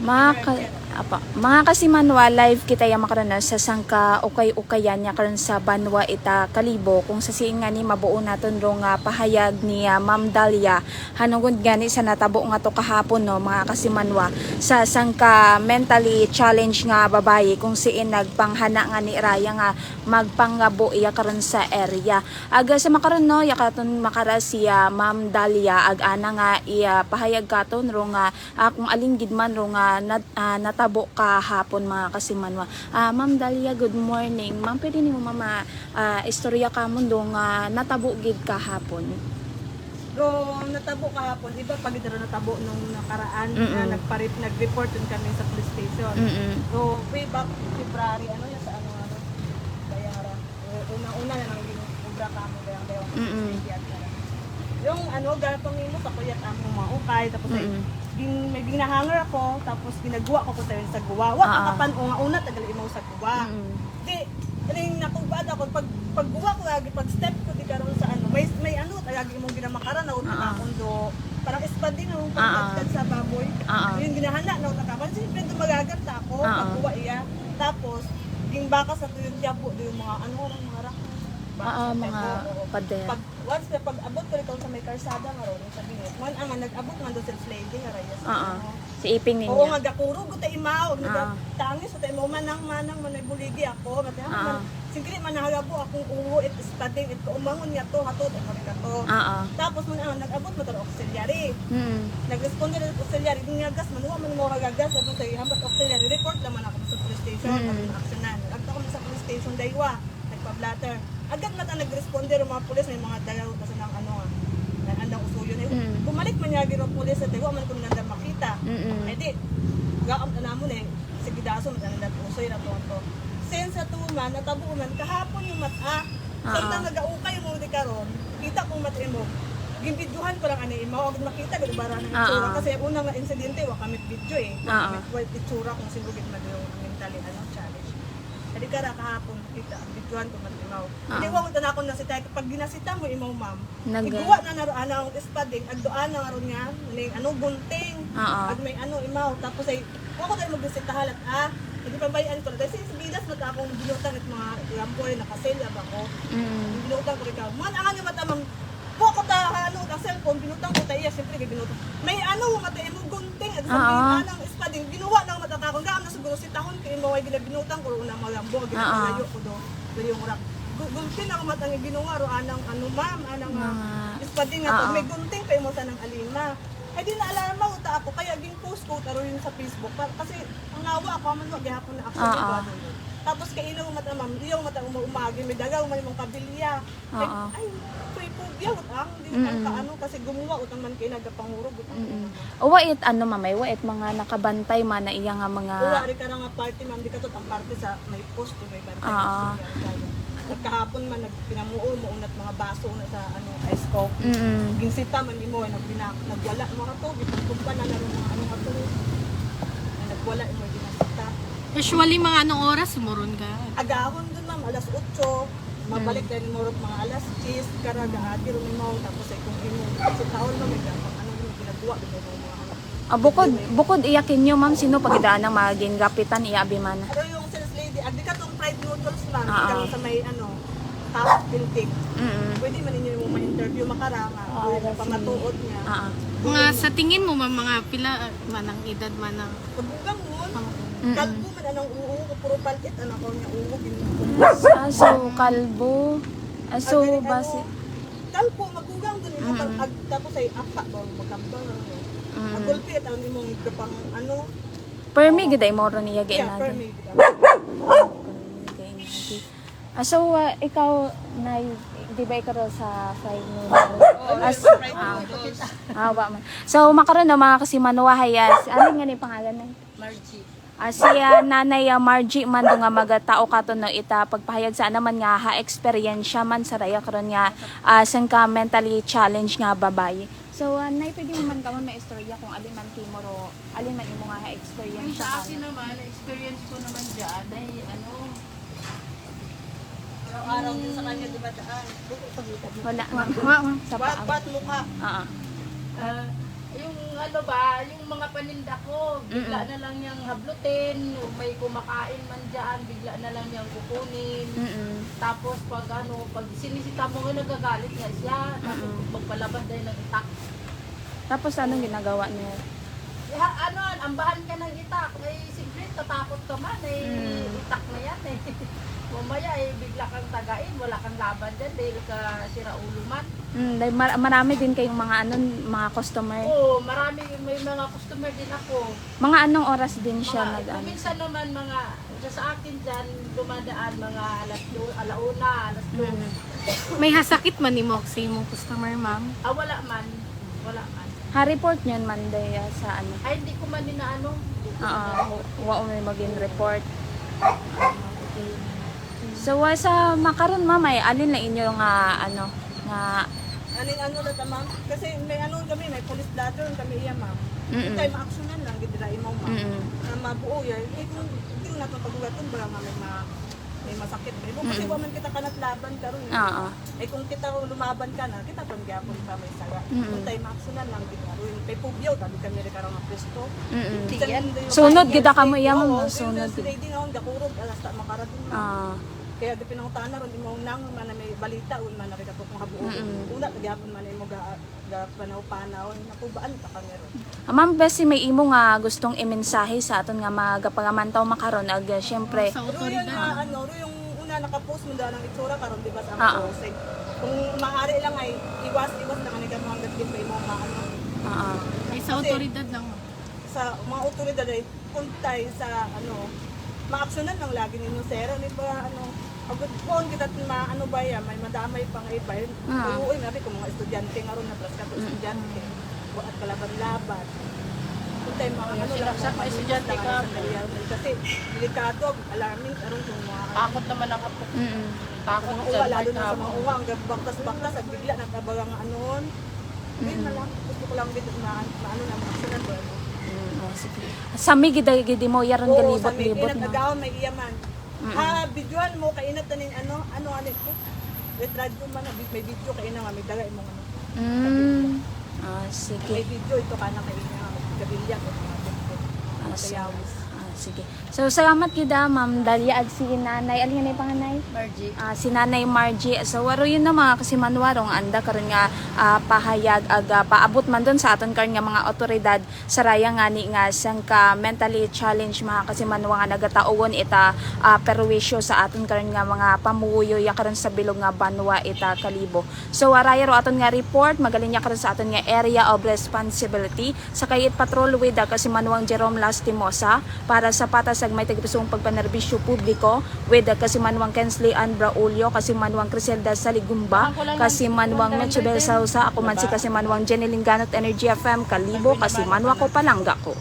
Mga kasimanwa, live kita yung makaroon sa sangka ukay-ukayan niya karon sa Banwa ita Kalibo kung sa nga ni mabuo naton ro nga pahayag ni Ma'am Dalia hanungod gani sa natabo nga to kahapon no mga kasimanwa sa sangka mentally challenge nga babayi kung siin nagpanghana nga ni Raya nga magpangabo iya karon sa area. Aga sa makaron no yakaton makara siya Ma'am Dalia ag ana nga iya pahayag katon ro nga kung aling gidman ro nga natabo kahapon mga kasimanwa. Ma'am Dalia, good morning. Ma'am, pwede ni mo mama istorya ka mo nga natabo gid kahapon. Go natabo kahapon, iba pag ito natabo nung nakaraan na nag-report din kami sa police station. So, way back February, ano yan sa ano, bayara. Una na nang ginubra ka mo, bayang yung ano, gapang mo, kapayat ang maukay, tapos ay may ginahanger ako, tapos ginagawa ko tayo sa guwa. Wa kapan o nga una tagal imaw sa guwa. Di aning nakubad ako pag guwa ko lagi pag step ko di karon sa ano. May ano tagagi imong ginamakara na uta kondo. Parang espading na pagkatad sa baboy. Yung ginahana na uta ka. Kasi pwede magagat ta ako pag guwa iya. Tapos ging baka sa tuyong tiyapo yung mga ano mga rak. Mga pader. Once na pag-abot ko rin sa may karsada nga ron, sabi niya, man ang nag-abot man doon sa lady nga raya sa si iping ninyo. Oo nga, gakuro ko tayo imaw. Tangis sa tayo mo, manang manay buligi ako. Sigri man nahagabo akong uwo, it studying, it kaumangon nga to, hatod, ako rin ka to. Tapos man nag-abot mo tayo auxiliary. Nag-responde na auxiliary, gingagas, manuwa man mo hagagas, sabi sa hambat auxiliary, report naman ako sa police station, kami na aksyonan. Nagta ko sa police station, daywa, nagpa-blatter. Agad mata nag-responde ng mga pulis, may mga dalaw kasi ng ano nga, andang usuyo na yun. Bumalik man niya gino'ng pulis at tayo, man kung nandang makita. Eh di, gaam na namon eh, sige daso, nandang usoy na to. Since sa tuman, natabo man, kahapon yung mata, sandang nag-aukay mo di karon, kita kong mata mo, gimbidyohan ko lang ano imaw, agad makita, gulubara ng itsura, kasi unang insidente, wakamit video eh, wakamit itsura kung sinugit man yung mentally challenge. Hindi ka kahapon kita, bituan ko matimaw. Hindi ko na ako nasita, pag ginasita mo imaw ma'am, iguwa na naroon ang espading, agdoan na naroon nga, gunting, ag may imaw, tapos ay, ako tayo magbisita halat, hindi pa bayan ko na, kasi sa bilas mata akong binutan at mga lamboy, nakaselya ba ko, binutan ko rin ka, man ang nga mata ma'am, ko ta ang cellphone, binutan ko tayo, siyempre binutan, may mata mo gunting, at sabihin anang espading, ginawa na matatakon, gaam na siguro si tahon, kaya maway ginabinutan ko, una malambo, ginagayo ko do, yung rak, gunting ako matang ginawa, ro anang ma'am, anang espading nga, may gunting kayo mo sa ng alima, ay di na alam mo, ako, kaya gin-post ko, taro yun sa Facebook, kasi ang nawa ako, man maghihapon na actually, tapos kainaw mata ma'am, iyong mata umagi, may dagaw, may mong kabilya, ay, pubya, utang, hindi naman kasi gumawa, utang man kayo nagapangurog, utang. Wait, mamay, wait, mga nakabantay man na iya nga mga... Uwari ka na nga party, ma'am, di ka to, ang party sa may post, may bantay. Nagkahapon man, pinamuol mo, unat mga baso na sa, ice coke. Ginsita man di mo, nagwala mga to, bitagpumpa na naroon mga to. Nagwala mo, ginasita. Usually, mga anong oras sumuron ka? Agahon dun, ma'am, alas 8. Mabalik dahil mo mga alas 10, karaga ati rin mo, tapos ay kung imo, si taon mo, may ginagawa, bukod iyakin nyo ma'am, sino pagidaan ng maging gapitan iabi man? Pero yung sales lady, agdi ka tong fried noodles ma'am, ikaw sa may top pintig. Pwede man ninyo yung ma-interview makarama, pamatuod niya. Mga sa tingin mo, mga pila, manang edad, manang... Pagbugang mo, kalbo man anong uungo, puro palkit, anak ko niya uungo, So, kalbo. So, base... Kalbo, magugang dun, tapos ay apa, magkambang, magulpi, at ang imong kapang Permi, gida mo ron niya yeah, permi. So, ikaw, di ba ikaw sa fried noodles? So, makaroon na mga kasimanwa hayas. Ano nga ni pangalan na? Margie. Si Nanay Margie man nga magatao katon no ita pagpahayag sa naman nga ha experience man sa raya karon nga sang ka mentally challenge nga babae. So nay pwede man kamon may istorya kung alin man kimoro, alin man imo nga ha experience Sa akin naman, experience ko naman dyan ay araw din sa kanya di ba daan? Wala sa paa. Bat mukha. yung ano ba, yung mga paninda ko, bigla na lang niyang hablutin, may kumakain man dyan, bigla na lang niyang kukunin. Tapos pag pag sinisita mo nga nagagalit nga siya, tapos magpalabas dahil ng itak. Tapos anong ginagawa niya? Ambahan ka ng itak, siyempre tatakot ka man, itak na yan Mamaya bigla kang tagain, wala kang laban dyan dahil ka sira ulo man. Dahil marami din kayong mga customer. Oo, may mga customer din ako. Mga anong oras din siya Minsan naman sa akin dyan, dumadaan mga alauna, alas 2. May hasakit man ni Moxie mong customer, ma'am. Wala man. Ha-report niyon man day sa ano? Ay, hindi ko man Wa may maging report. So sa makaron mamay alin na inyo nga nga Aning na ma'am? Kasi may kami, may police ladder kami iya ma'am. Tayo ma-actionan lang, gitirain mo ma'am. Na mabuo yan. Kung hindi natin pag-ugatun, baka may masakit. Kasi waman kita kanat laban karon. Kung kita lumaban ka na, kita pang gyapon pa may saga. Kung tayo ma-actionan lang, gitirain. Kay Pubyo, tabi kami rin karang presto. sunod gida kamo iya mo sunod. Lady nga, gakurog, alas ta makaradun ma'am. Kaya di pinangutan na ron, imong nang man may balita un man nakita ko kung habuo. Una gyapon man imo ga panaw-panaw natubaan ta kami ron. Ma'am Bessie, may imo nga gustong imensahe sa aton nga magapangamantaw makaron ag syempre Sa Ro otoridad. yung una nakapost mo ng itsura karon di ba sa mga posing. Kung maaari lang ay iwas na kanila mga gatin pa imong Ay, sa otoridad lang. sa mga otoridad ay puntay sa ma-actionan lang lagi ninyo sir ni ba agad phone kita ba ya may madamay pang iba uy nabi kung mga estudyante nga ron na plus ka estudyante at kalaban-laban puntay mga lang sa mga estudyante ka. kasi delikado alarming aron kung mga Takot naman ako. Takot mga uwa lalo na sa mga uwa ang baktas at bigla nagkabagang yun na lang gusto ko lang dito na ma-actionan ba sami gidi mo yaron galibot sa may libot inat no. nagawa may iyaman. Videoan mo kainat tanin ano ko. With radio man may video kaina nga may dala imong Sige. May video ito kana kaina gabilya ko mga sayawis. Sige. So salamat gida Ma'am Dalia ag si Nanay alin nga panganay? Margie. Si Nanay Margie. So waro yun na mga kasi manwarong anda karon nga pahayag ag paabot man doon sa aton karon nga mga otoridad sa raya ngani nga sang ka mentally challenged mga kasi manwa nga nagataowon ita perwisyo sa aton karon nga mga pamuyo ya karon sa bilog nga Banwa ita Kalibo. So waraya ro aton nga report magaling ya karon sa aton nga area of responsibility sa kayit patrol with kasi manwang Jerome Lastimosa para sa patas ag may tagpusong pagpanerbisyo publiko with Kasimanwang Kensley Ann Braulio, Kasimanwang Criselda Saligumba, Kasimanwang Mechibel Sausa, ako man si Kasimanwang Jenny Linganot Energy FM Kalibo, Kasimanwa ko Palangga ko.